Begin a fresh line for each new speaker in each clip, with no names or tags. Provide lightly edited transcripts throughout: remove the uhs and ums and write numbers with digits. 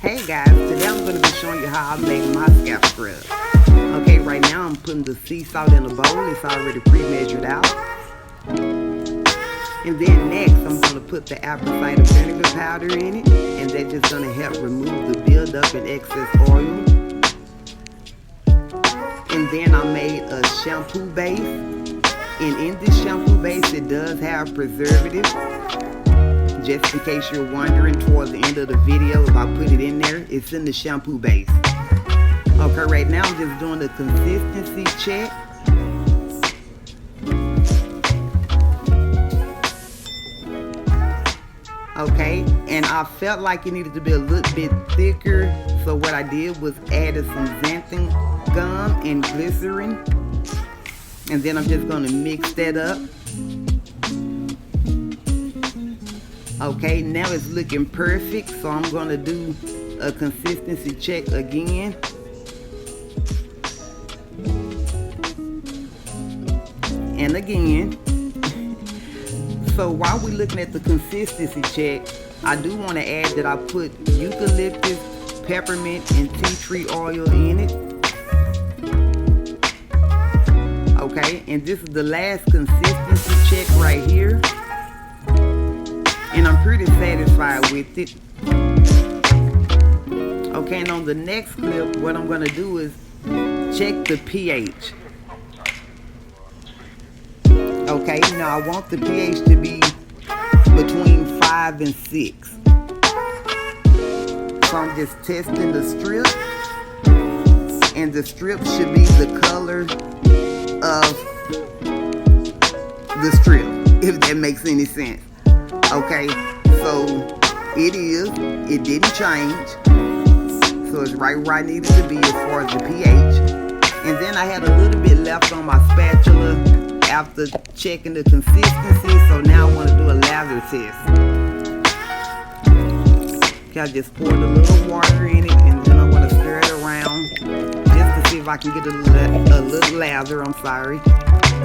Hey guys, today I'm going to be showing you how I make my scalp scrub. Okay, right now I'm putting the sea salt in a bowl. It's already pre-measured out. And then next I'm going to put the apple cider vinegar powder in it, and that's just going to help remove the buildup and excess oil. And then I made a shampoo base, and in this shampoo base it does have preservative. Just in case you're wondering, towards the end of the video, if I put it in there, it's in the shampoo base. Okay, right now I'm just doing the consistency check. Okay, and I felt like it needed to be a little bit thicker, so what I did was added some xanthan gum and glycerin, and then I'm just going to mix that up. Okay, now it's looking perfect, so I'm going to do a consistency check again. And again. So while we're looking at the consistency check, I do want to add that I put eucalyptus, peppermint, and tea tree oil in it. Okay, and this is the last consistency check right here. And I'm pretty satisfied with it. Okay, and on the next clip, what I'm going to do is check the pH. Okay, now I want the pH to be between 5 and 6. So I'm just testing the strip, and the strip should be the color of the strip, if that makes any sense. Okay, so it didn't change, so it's right where I needed to be as far as the pH. And then I had a little bit left on my spatula after checking the consistency, so now I want to do a lather test. Okay, I just poured a little water in it, and then I'm going to stir it around just to see if I can get a little lather,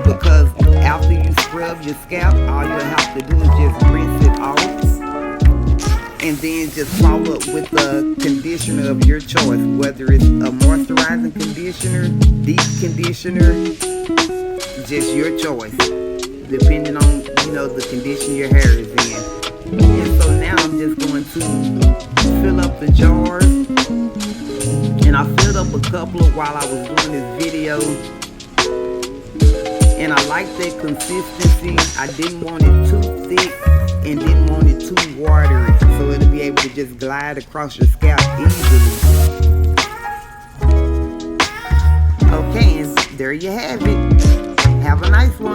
because after you scrub your scalp, all you'll have to do is just rinse it off, and then just follow up with a conditioner of your choice, whether it's a moisturizing conditioner, deep conditioner, just your choice, depending on, the condition your hair is in. And so now I'm just going to fill up the jars, and I filled up a couple while I was doing this video. And I like that consistency. I didn't want it too thick and didn't want it too watery, so it'll be able to just glide across your scalp easily. Okay, and there you have it. Have a nice one.